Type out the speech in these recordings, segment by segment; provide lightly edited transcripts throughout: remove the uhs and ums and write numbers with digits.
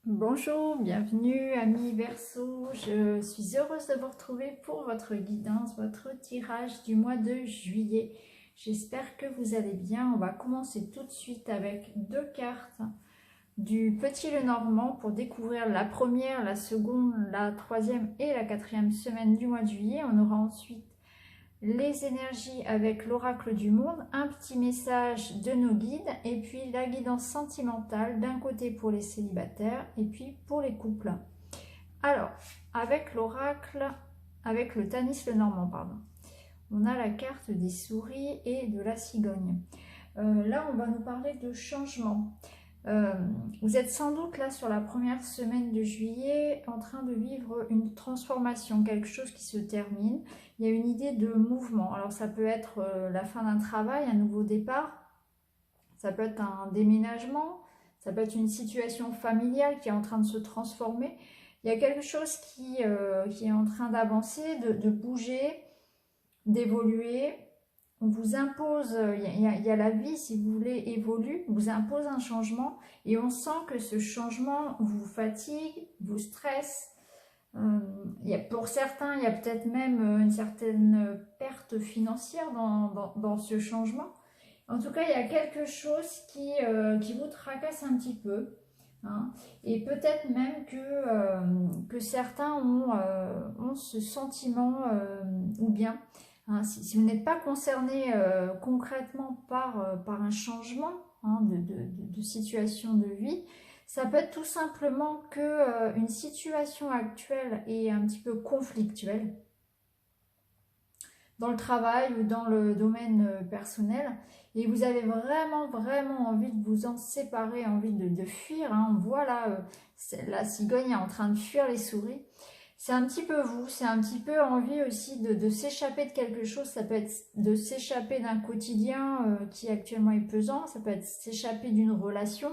Bonjour, bienvenue amis Verseau, je suis heureuse de vous retrouver pour votre guidance, votre tirage du mois de juillet. J'espère que vous allez bien. On va commencer tout de suite avec deux cartes du Petit Lenormand pour découvrir la première, la seconde, la troisième et la quatrième semaine du mois de juillet. On aura ensuite les énergies avec l'oracle du monde, un petit message de nos guides et puis la guidance sentimentale d'un côté pour les célibataires et puis pour les couples. Alors, avec l'oracle, avec le Tanis Lenormand, pardon, on a la carte des souris et de la cigogne. Là, on va nous parler de changement. Vous êtes sans doute là sur la première semaine de juillet en train de vivre une transformation, quelque chose qui se termine. Il y a une idée de mouvement. Alors ça peut être la fin d'un travail, un nouveau départ, ça peut être un déménagement, ça peut être une situation familiale qui est en train de se transformer. Il y a quelque chose qui est en train d'avancer, de bouger, d'évoluer. On vous impose, il y a la vie, si vous voulez, évolue, on vous impose un changement et on sent que ce changement vous fatigue, vous stresse. Pour certains, il y a peut-être même une certaine perte financière dans ce changement. En tout cas, il y a quelque chose qui vous tracasse un petit peu. Hein, et peut-être même que certains ont ce sentiment, ou bien hein, si vous n'êtes pas concerné concrètement par un changement hein, de situation de vie, ça peut être tout simplement que une situation actuelle est un petit peu conflictuelle dans le travail ou dans le domaine personnel et vous avez vraiment envie de vous en séparer, envie de fuir. Hein. On voit là, la cigogne est en train de fuir les souris. C'est un petit peu vous, c'est un petit peu envie aussi de s'échapper de quelque chose. Ça peut être de s'échapper d'un quotidien qui actuellement est pesant, ça peut être s'échapper d'une relation,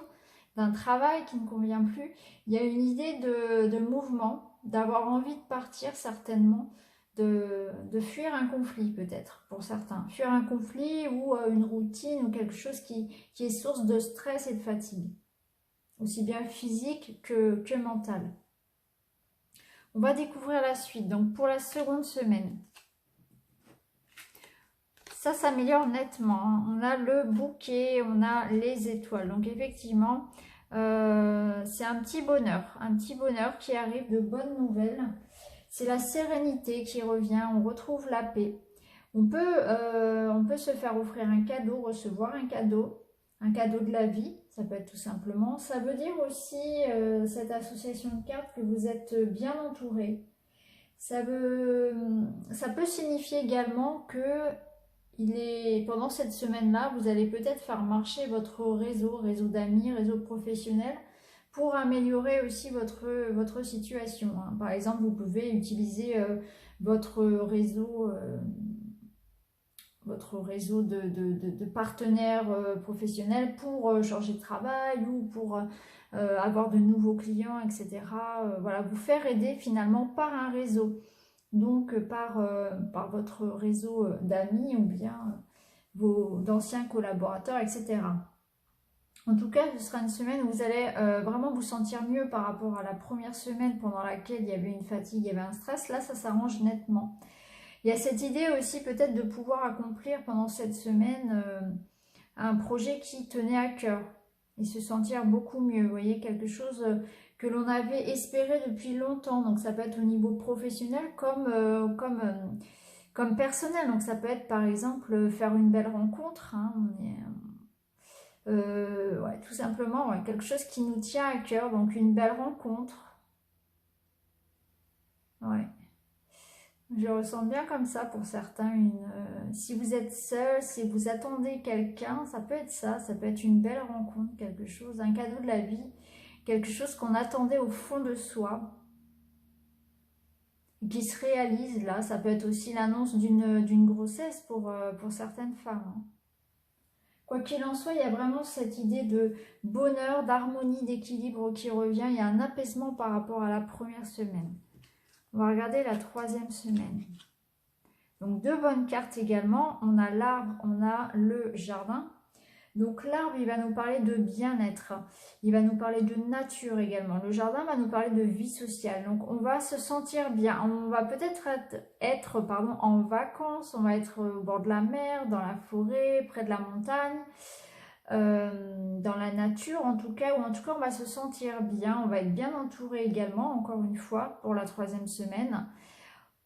d'un travail qui ne convient plus. Il y a une idée de mouvement, d'avoir envie de partir certainement, de fuir un conflit peut-être pour certains. Fuir un conflit ou une routine ou quelque chose qui est source de stress et de fatigue, aussi bien physique que mentale. On va découvrir la suite. Donc pour la seconde semaine, ça s'améliore nettement. Hein. On a le bouquet, on a les étoiles. Donc effectivement, c'est un petit bonheur qui arrive, de bonnes nouvelles. C'est la sérénité qui revient, on retrouve la paix. On peut se faire offrir un cadeau, recevoir un cadeau de la vie, ça peut être tout simplement. Ça veut dire aussi, cette association de cartes, que vous êtes bien entouré. Ça peut signifier également que pendant cette semaine-là, vous allez peut-être faire marcher votre réseau d'amis, réseau professionnel, pour améliorer aussi votre situation. Hein. Par exemple, vous pouvez utiliser votre réseau de partenaires professionnels pour changer de travail ou pour avoir de nouveaux clients, etc. Voilà, vous faire aider finalement par un réseau. Donc par votre réseau d'amis ou bien vos d'anciens collaborateurs, etc. En tout cas, ce sera une semaine où vous allez vraiment vous sentir mieux par rapport à la première semaine pendant laquelle il y avait une fatigue, il y avait un stress. Là, ça s'arrange nettement. Il y a cette idée aussi peut-être de pouvoir accomplir pendant cette semaine un projet qui tenait à cœur et se sentir beaucoup mieux. Vous voyez, quelque chose que l'on avait espéré depuis longtemps. Donc ça peut être au niveau professionnel comme personnel. Donc ça peut être par exemple faire une belle rencontre. Hein. Ouais, tout simplement, ouais, quelque chose qui nous tient à cœur. Donc une belle rencontre. Ouais. Je le ressens bien comme ça pour certains. Si vous êtes seul, si vous attendez quelqu'un, ça peut être ça. Ça peut être une belle rencontre, quelque chose, un cadeau de la vie, quelque chose qu'on attendait au fond de soi, qui se réalise là. Ça peut être aussi l'annonce d'une grossesse pour certaines femmes. Hein. Quoi qu'il en soit, il y a vraiment cette idée de bonheur, d'harmonie, d'équilibre qui revient. Il y a un apaisement par rapport à la première semaine. On va regarder la troisième semaine. Donc deux bonnes cartes également. On a l'arbre, on a le jardin. Donc l'arbre, il va nous parler de bien-être, il va nous parler de nature également. Le jardin va nous parler de vie sociale. Donc on va se sentir bien, on va peut-être être en vacances, on va être au bord de la mer, dans la forêt, près de la montagne, dans la nature en tout cas, ou en tout cas on va se sentir bien, on va être bien entouré également, encore une fois, pour la 3e semaine.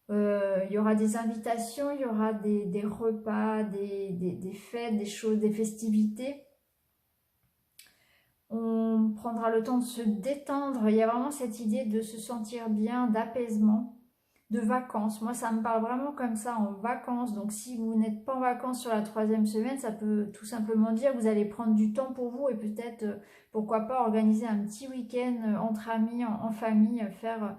Il y aura des invitations, il y aura des repas, des fêtes, des choses, des festivités. On prendra le temps de se détendre. Il y a vraiment cette idée de se sentir bien, d'apaisement, de vacances. Moi, ça me parle vraiment comme ça, en vacances. Donc, si vous n'êtes pas en vacances sur la 3e semaine, ça peut tout simplement dire que vous allez prendre du temps pour vous et peut-être, pourquoi pas, organiser un petit week-end entre amis, en famille, faire...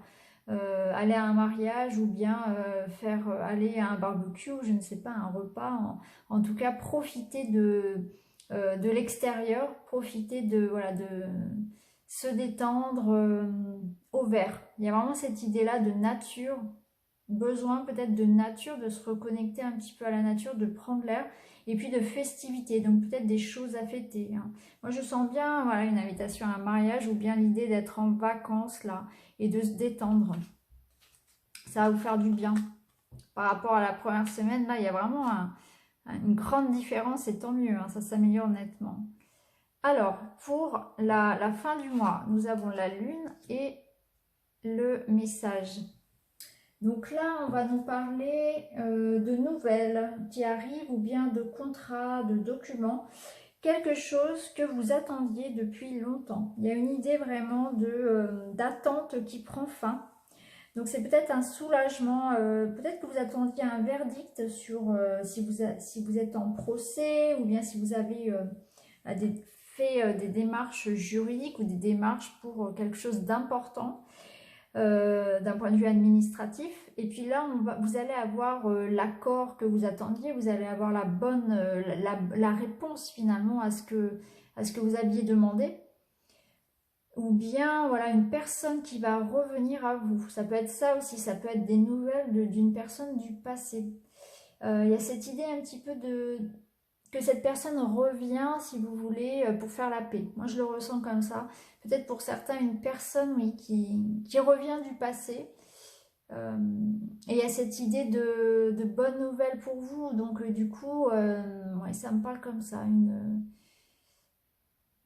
aller à un mariage ou bien faire aller à un barbecue, je ne sais pas, un repas. En tout cas, profiter de l'extérieur, profiter voilà, de se détendre au vert. Il y a vraiment cette idée-là de nature, besoin peut-être de nature, de se reconnecter un petit peu à la nature, de prendre l'air, et puis de festivités, donc peut-être des choses à fêter. Hein. Moi je sens bien voilà, une invitation à un mariage ou bien l'idée d'être en vacances là et de se détendre. Ça va vous faire du bien. Par rapport à la première semaine, là il y a vraiment une grande différence et tant mieux, hein, ça s'améliore nettement. Alors, pour la fin du mois, nous avons la lune et le message. Donc là, on va nous parler de nouvelles qui arrivent ou bien de contrats, de documents. Quelque chose que vous attendiez depuis longtemps. Il y a une idée vraiment d'attente qui prend fin. Donc c'est peut-être un soulagement, peut-être que vous attendiez un verdict sur si vous êtes en procès ou bien si vous avez fait des démarches juridiques ou des démarches pour quelque chose d'important d'un point de vue administratif. Et puis là, vous allez avoir l'accord que vous attendiez, vous allez avoir la bonne, la réponse finalement à ce que vous aviez demandé. Ou bien voilà une personne qui va revenir à vous. Ça peut être ça aussi, ça peut être des nouvelles d'une personne du passé. Il y a cette idée un petit peu que cette personne revient, si vous voulez, pour faire la paix. Moi, je le ressens comme ça. Peut-être pour certains, une personne, oui, qui revient du passé. Et il y a cette idée de bonnes nouvelles pour vous. Donc, du coup, ouais, ça me parle comme ça.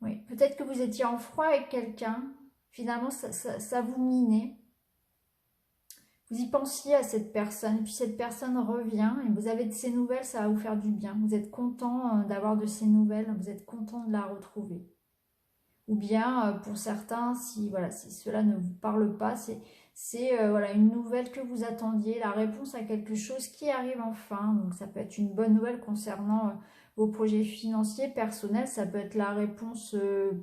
Oui, peut-être que vous étiez en froid avec quelqu'un. Finalement, ça vous minait. Vous y pensiez à cette personne, et puis cette personne revient, et vous avez de ces nouvelles, ça va vous faire du bien. Vous êtes content d'avoir de ces nouvelles, vous êtes content de la retrouver. Ou bien, pour certains, si cela ne vous parle pas, c'est voilà, une nouvelle que vous attendiez, la réponse à quelque chose qui arrive enfin. Donc ça peut être une bonne nouvelle concernant vos projets financiers, personnels, ça peut être la réponse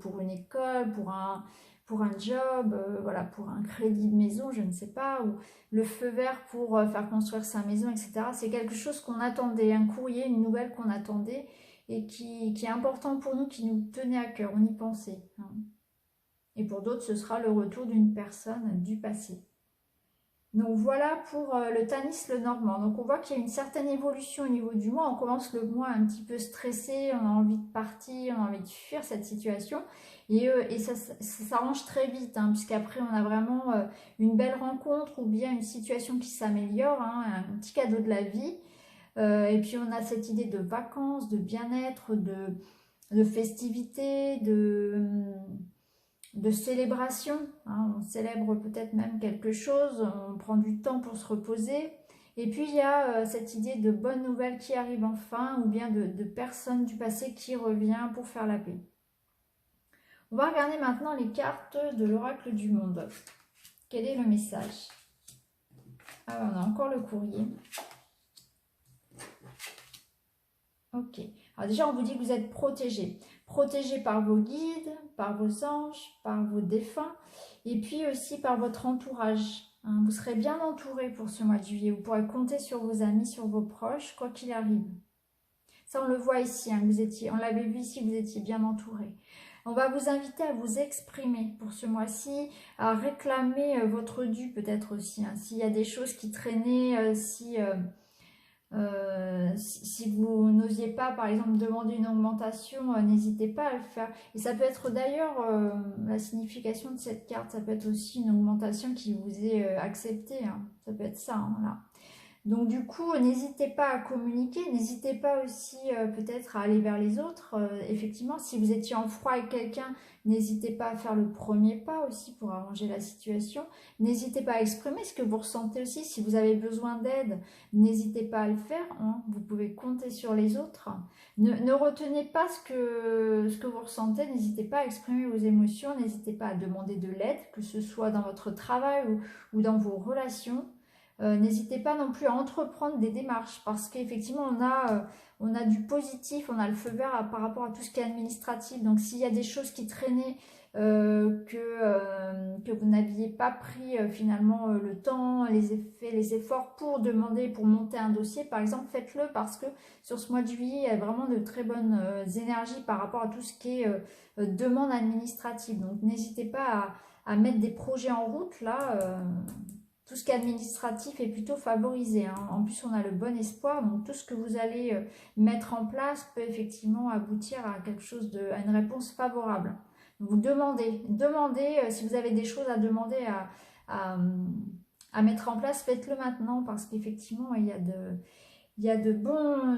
pour une école, pour un job, voilà, pour un crédit de maison, je ne sais pas, ou le feu vert pour faire construire sa maison, etc. C'est quelque chose qu'on attendait, un courrier, une nouvelle qu'on attendait et qui est important pour nous, qui nous tenait à cœur, on y pensait. Hein. Et pour d'autres, ce sera le retour d'une personne du passé. Donc voilà pour le Tanis le Normand. Donc on voit qu'il y a une certaine évolution au niveau du mois. On commence le mois un petit peu stressé, on a envie de partir, on a envie de fuir cette situation. Et ça s'arrange très vite, hein, puisqu'après on a vraiment une belle rencontre ou bien une situation qui s'améliore, hein, un petit cadeau de la vie. Et puis on a cette idée de vacances, de bien-être, de festivités, de célébration, hein, on célèbre peut-être même quelque chose, on prend du temps pour se reposer. Et puis il y a cette idée de bonnes nouvelles qui arrivent enfin, ou bien de personnes du passé qui revient pour faire la paix. On va regarder maintenant les cartes de l'oracle du monde. Quel est le message? Ah, on a encore le courrier. Ok. Alors déjà, on vous dit que vous êtes protégé. Protégé par vos guides, par vos anges, par vos défunts, et puis aussi par votre entourage. Hein. Vous serez bien entouré pour ce mois de juillet. Vous pourrez compter sur vos amis, sur vos proches, quoi qu'il arrive. Ça, on le voit ici. Hein, on l'avait vu ici, vous étiez bien entouré. On va vous inviter à vous exprimer pour ce mois-ci, à réclamer votre dû peut-être aussi. Hein. S'il y a des choses qui traînaient, Si vous n'osiez pas, par exemple, demander une augmentation, n'hésitez pas à le faire. Et ça peut être d'ailleurs, la signification de cette carte, ça peut être aussi une augmentation qui vous est acceptée, hein. Ça peut être ça, hein, là. Donc du coup, n'hésitez pas à communiquer, n'hésitez pas aussi peut-être à aller vers les autres. Effectivement, si vous étiez en froid avec quelqu'un, n'hésitez pas à faire le premier pas aussi pour arranger la situation. N'hésitez pas à exprimer ce que vous ressentez aussi. Si vous avez besoin d'aide, n'hésitez pas à le faire, hein. Vous pouvez compter sur les autres. Ne retenez pas ce que vous ressentez, n'hésitez pas à exprimer vos émotions, n'hésitez pas à demander de l'aide, que ce soit dans votre travail ou dans vos relations. N'hésitez pas non plus à entreprendre des démarches parce qu'effectivement on a du positif, on a le feu vert par rapport à tout ce qui est administratif. Donc s'il y a des choses qui traînaient, que vous n'aviez pas pris finalement le temps, les efforts pour demander, pour monter un dossier par exemple, faites-le parce que sur ce mois de juillet il y a vraiment de très bonnes énergies par rapport à tout ce qui est demande administrative. Donc n'hésitez pas à mettre des projets en route là. Tout ce qui est administratif est plutôt favorisé, hein. En plus, on a le bon espoir. Donc, tout ce que vous allez mettre en place peut effectivement aboutir à quelque chose à une réponse favorable. Vous demandez si vous avez des choses à demander à, à mettre en place, faites-le maintenant parce qu'effectivement, il y a de bonnes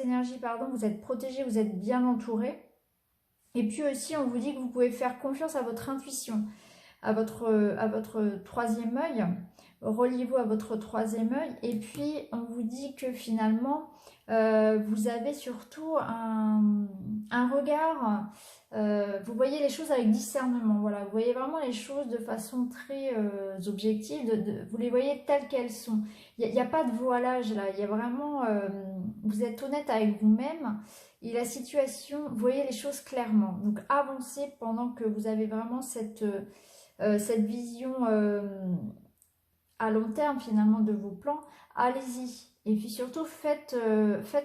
énergies, pardon. Vous êtes protégé, vous êtes bien entouré. Et puis aussi, on vous dit que vous pouvez faire confiance à votre intuition. À votre troisième œil, reliez-vous à votre troisième œil et puis on vous dit que finalement vous avez surtout un regard, vous voyez les choses avec discernement, voilà, vous voyez vraiment les choses de façon très objective, vous les voyez telles qu'elles sont, il n'y a pas de voilage là, il y a vraiment, vous êtes honnête avec vous-même. Et la situation, vous voyez les choses clairement. Donc avancez pendant que vous avez vraiment cette vision à long terme finalement de vos plans, allez-y. Et puis surtout, faites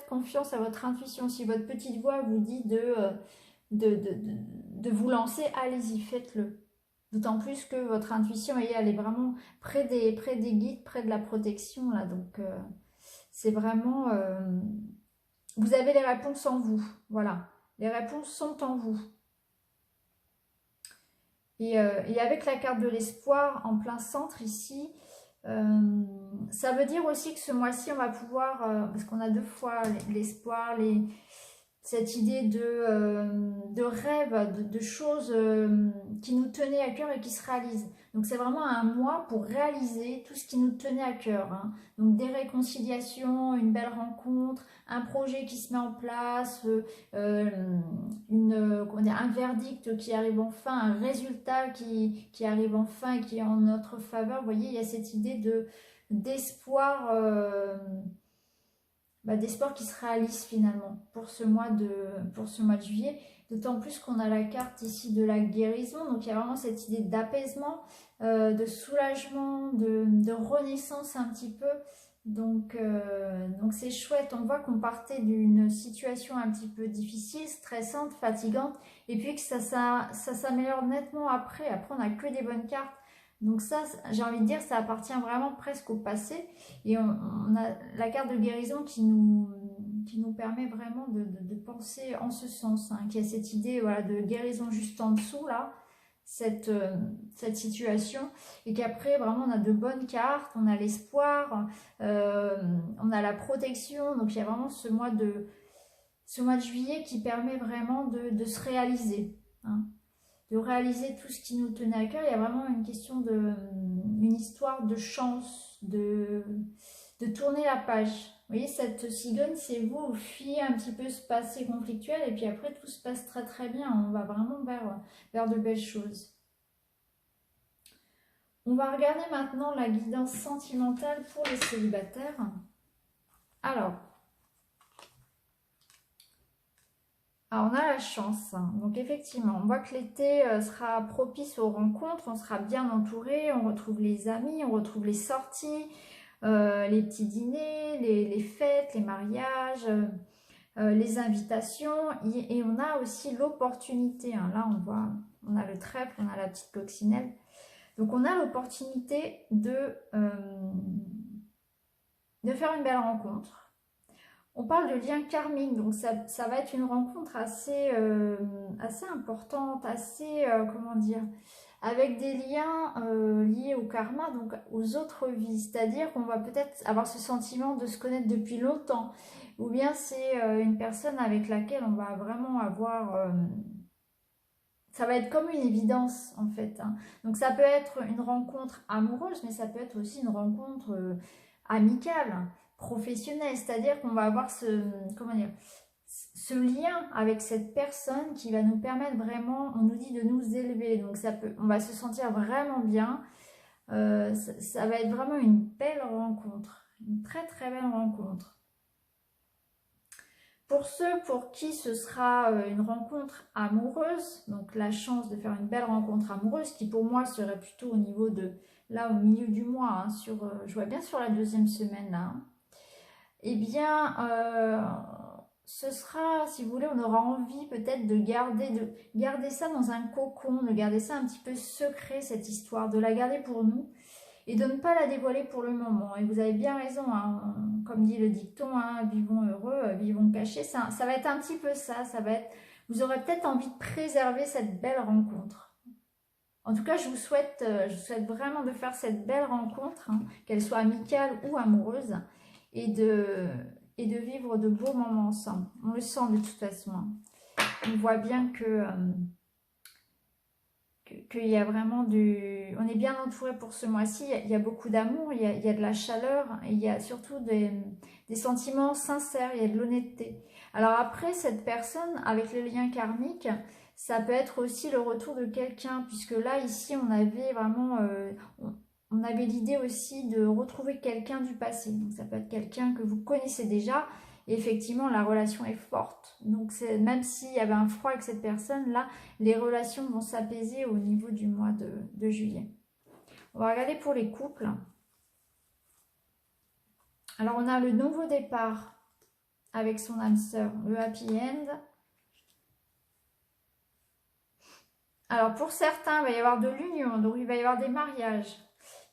confiance à votre intuition. Si votre petite voix vous dit de vous lancer, allez-y, faites-le. D'autant plus que votre intuition, elle est vraiment près des guides, près de la protection. Là. Donc, c'est vraiment... vous avez les réponses en vous. Voilà. Les réponses sont en vous. Et avec la carte de l'espoir en plein centre ici, ça veut dire aussi que ce mois-ci, on va pouvoir, parce qu'on a deux fois l'espoir, cette idée de rêve, de choses qui nous tenaient à cœur et qui se réalisent. Donc c'est vraiment un mois pour réaliser tout ce qui nous tenait à cœur, hein. Donc des réconciliations, une belle rencontre, un projet qui se met en place, un verdict qui arrive enfin, un résultat qui arrive enfin et qui est en notre faveur. Vous voyez, il y a cette idée d'espoir, d'espoir qui se réalise finalement pour ce mois de juillet. D'autant plus qu'on a la carte ici de la guérison. Donc il y a vraiment cette idée d'apaisement, de soulagement, de renaissance un petit peu. Donc c'est chouette, on voit qu'on partait d'une situation un petit peu difficile, stressante, fatigante, et puis que ça s'améliore nettement après. Après, on n'a que des bonnes cartes. Donc ça, j'ai envie de dire, ça appartient vraiment presque au passé. Et on a la carte de guérison qui nous permet vraiment de penser en ce sens, hein, qui a cette idée, voilà, de guérison juste en dessous, là. Cette situation et qu'après vraiment on a de bonnes cartes, on a l'espoir, on a la protection, donc il y a vraiment ce mois de juillet qui permet vraiment de se réaliser, hein, de réaliser tout ce qui nous tenait à cœur. Il y a vraiment une question une histoire de chance, de tourner la page. Vous voyez, cette cigogne, c'est vous fuyez un petit peu ce passé conflictuel et puis après tout se passe très très bien. On va vraiment vers de belles choses. On va regarder maintenant la guidance sentimentale pour les célibataires. Alors on a la chance. Donc effectivement, on voit que l'été sera propice aux rencontres, on sera bien entouré, on retrouve les amis, on retrouve les sorties, les petits dîners, les fêtes, les mariages, les invitations, et on a aussi l'opportunité, hein. Là on a le trèfle, on a la petite coccinelle, donc on a l'opportunité de faire une belle rencontre. On parle de lien karmique, donc ça va être une rencontre assez, assez importante, assez, comment dire, avec des liens liés au karma, donc aux autres vies. C'est-à-dire qu'on va peut-être avoir ce sentiment de se connaître depuis longtemps, ou bien c'est une personne avec laquelle on va vraiment avoir... ça va être comme une évidence en fait, hein. Donc ça peut être une rencontre amoureuse, mais ça peut être aussi une rencontre amicale, professionnelle. C'est-à-dire qu'on va avoir comment dire, ce lien avec cette personne qui va nous permettre vraiment, on nous dit de nous élever. Donc on va se sentir vraiment bien. Ça va être vraiment une belle rencontre, une très très belle rencontre. Pour ceux pour qui ce sera une rencontre amoureuse, donc la chance de faire une belle rencontre amoureuse, qui pour moi serait plutôt au niveau de, là au milieu du mois, hein, je vois bien sur la deuxième semaine là, hein. Eh bien, ce sera, si vous voulez, on aura envie peut-être de garder ça dans un cocon, de garder ça un petit peu secret, cette histoire, de la garder pour nous et de ne pas la dévoiler pour le moment. Et vous avez bien raison, hein, comme dit le dicton, hein, vivons heureux, vivons cachés. Ça va être un petit peu ça, vous aurez peut-être envie de préserver cette belle rencontre. En tout cas, je vous souhaite vraiment de faire cette belle rencontre, hein, qu'elle soit amicale ou amoureuse, et de vivre de beaux moments ensemble. On le sent de toute façon, hein. On voit bien qu'il y a vraiment on est bien entouré pour ce mois-ci. Il y a beaucoup d'amour, il y a de la chaleur, et il y a surtout des sentiments sincères, il y a de l'honnêteté. Alors après, cette personne, avec le lien karmique, ça peut être aussi le retour de quelqu'un, puisque là, ici, on avait vraiment... on avait l'idée aussi de retrouver quelqu'un du passé. Donc ça peut être quelqu'un que vous connaissez déjà. Et effectivement, la relation est forte. Donc même s'il y avait un froid avec cette personne, là, les relations vont s'apaiser au niveau du mois de juillet. On va regarder pour les couples. Alors on a le nouveau départ avec son âme sœur, le happy end. Alors pour certains, il va y avoir de l'union, donc il va y avoir des mariages.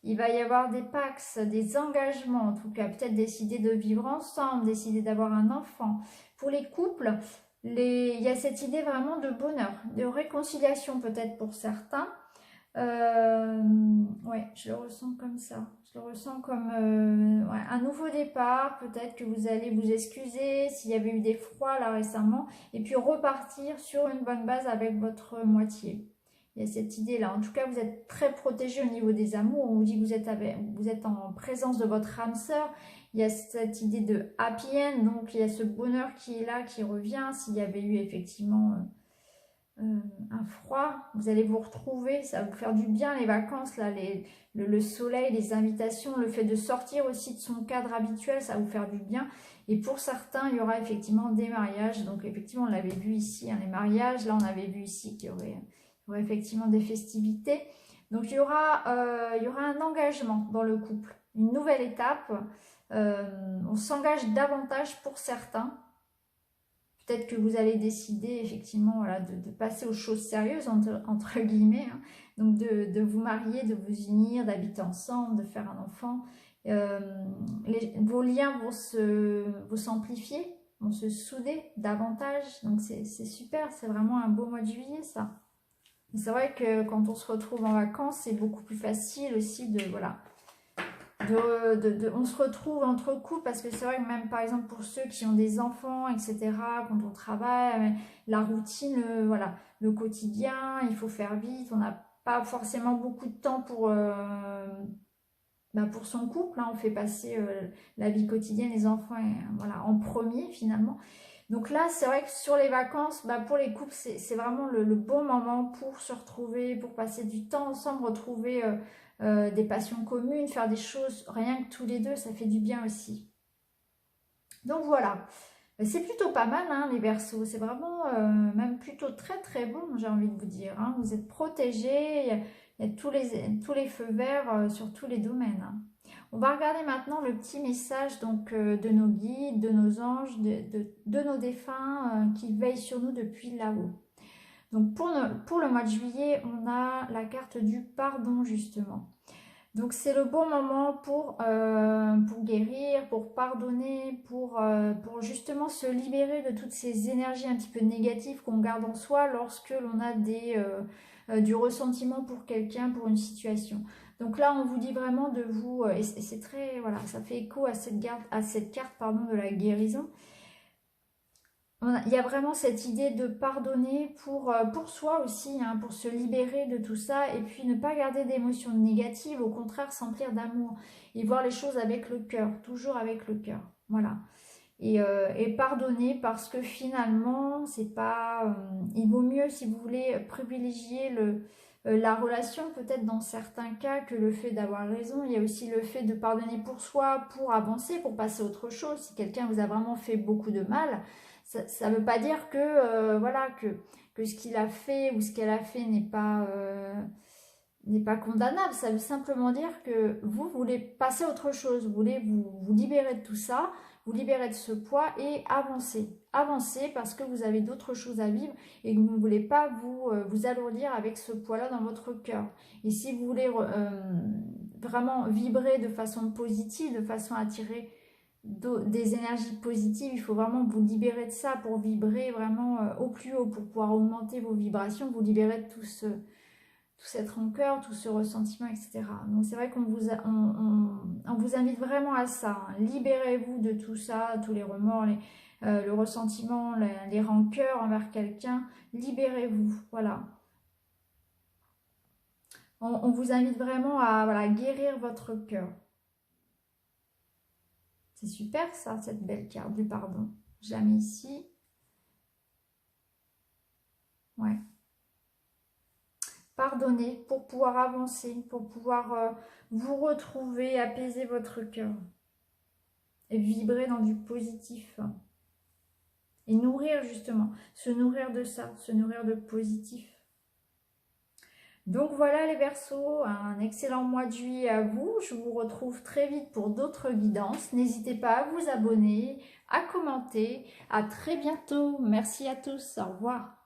Il va y avoir des pax, des engagements, en tout cas, peut-être décider de vivre ensemble, décider d'avoir un enfant. Pour les couples, il y a cette idée vraiment de bonheur, de réconciliation peut-être pour certains. Ouais, je le ressens comme ça. Je le ressens comme ouais, un nouveau départ. Peut-être que vous allez vous excuser s'il y avait eu des froids là récemment. Et puis repartir sur une bonne base avec votre moitié. Il y a cette idée-là. En tout cas, vous êtes très protégé au niveau des amours. On vous dit que vous êtes en présence de votre âme sœur. Il y a cette idée de happy end. Donc, il y a ce bonheur qui est là, qui revient. S'il y avait eu effectivement un froid, vous allez vous retrouver. Ça va vous faire du bien, les vacances, là, le soleil, les invitations, le fait de sortir aussi de son cadre habituel, ça va vous faire du bien. Et pour certains, il y aura effectivement des mariages. Donc, effectivement, on l'avait vu ici, hein, les mariages. Là, on avait vu ici qu'il y aurait effectivement des festivités. Donc il y aura un engagement dans le couple, une nouvelle étape. On s'engage davantage pour certains. Peut-être que vous allez décider effectivement voilà, de passer aux choses sérieuses, entre guillemets. Hein. Donc de vous marier, de vous unir, d'habiter ensemble, de faire un enfant. Vos liens vont s'amplifier, vont se souder davantage. Donc c'est super, c'est vraiment un beau mois de juillet ça. C'est vrai que quand on se retrouve en vacances, c'est beaucoup plus facile aussi de, voilà, on se retrouve entre couples parce que c'est vrai que même par exemple pour ceux qui ont des enfants, etc., quand on travaille, la routine, voilà, le quotidien, il faut faire vite, on n'a pas forcément beaucoup de temps pour son couple, hein, on fait passer la vie quotidienne, les enfants, voilà, en premier finalement. Donc là, c'est vrai que sur les vacances, pour les couples, c'est vraiment le bon moment pour se retrouver, pour passer du temps ensemble, retrouver des passions communes, faire des choses rien que tous les deux, ça fait du bien aussi. Donc voilà, c'est plutôt pas mal, hein, les Verseaux, c'est vraiment même plutôt très très bon, j'ai envie de vous dire. Hein. Vous êtes protégés, il y a tous les feux verts sur tous les domaines. Hein. On va regarder maintenant le petit message donc, de nos guides, de nos anges, de nos défunts qui veillent sur nous depuis là-haut. Donc pour le mois de juillet, on a la carte du pardon justement. Donc c'est le bon moment pour guérir, pour pardonner, pour justement se libérer de toutes ces énergies un petit peu négatives qu'on garde en soi lorsque l'on a du ressentiment pour quelqu'un, pour une situation. Donc là, on vous dit vraiment de vous, et c'est très, voilà, ça fait écho à cette carte, pardon, de la guérison. Il y a vraiment cette idée de pardonner pour soi aussi, hein, pour se libérer de tout ça et puis ne pas garder d'émotions négatives, au contraire s'emplir d'amour et voir les choses avec le cœur, toujours avec le cœur. Voilà. Et pardonner parce que finalement, c'est pas, il vaut mieux, si vous voulez, privilégier la relation peut-être dans certains cas que le fait d'avoir raison. Il y a aussi le fait de pardonner pour soi, pour avancer, pour passer à autre chose. Si quelqu'un vous a vraiment fait beaucoup de mal, ça ne veut pas dire que, voilà, que ce qu'il a fait ou ce qu'elle a fait n'est pas condamnable. Ça veut simplement dire que vous voulez passer à autre chose, vous voulez vous libérer de tout ça, vous libérer de ce poids et avancer. Avancer parce que vous avez d'autres choses à vivre et que vous ne voulez pas vous alourdir avec ce poids-là dans votre cœur. Et si vous voulez vraiment vibrer de façon positive, de façon à attirer des énergies positives, il faut vraiment vous libérer de ça pour vibrer vraiment au plus haut, pour pouvoir augmenter vos vibrations, vous libérer de toute cette rancœur, tout ce ressentiment, etc. Donc c'est vrai qu'on on vous invite vraiment à ça, hein. Libérez-vous de tout ça, tous les remords, le ressentiment, les rancœurs envers quelqu'un, libérez-vous, voilà. On vous invite vraiment à voilà, guérir votre cœur. C'est super ça, cette belle carte du pardon. Je la mets ici. Ouais. Pardonner pour pouvoir avancer, pour pouvoir vous retrouver, apaiser votre cœur. Et vibrer dans du positif. Et nourrir justement, se nourrir de ça, se nourrir de positif. Donc voilà les Verseaux, un excellent mois de juillet à vous. Je vous retrouve très vite pour d'autres guidances. N'hésitez pas à vous abonner, à commenter. À très bientôt. Merci à tous. Au revoir.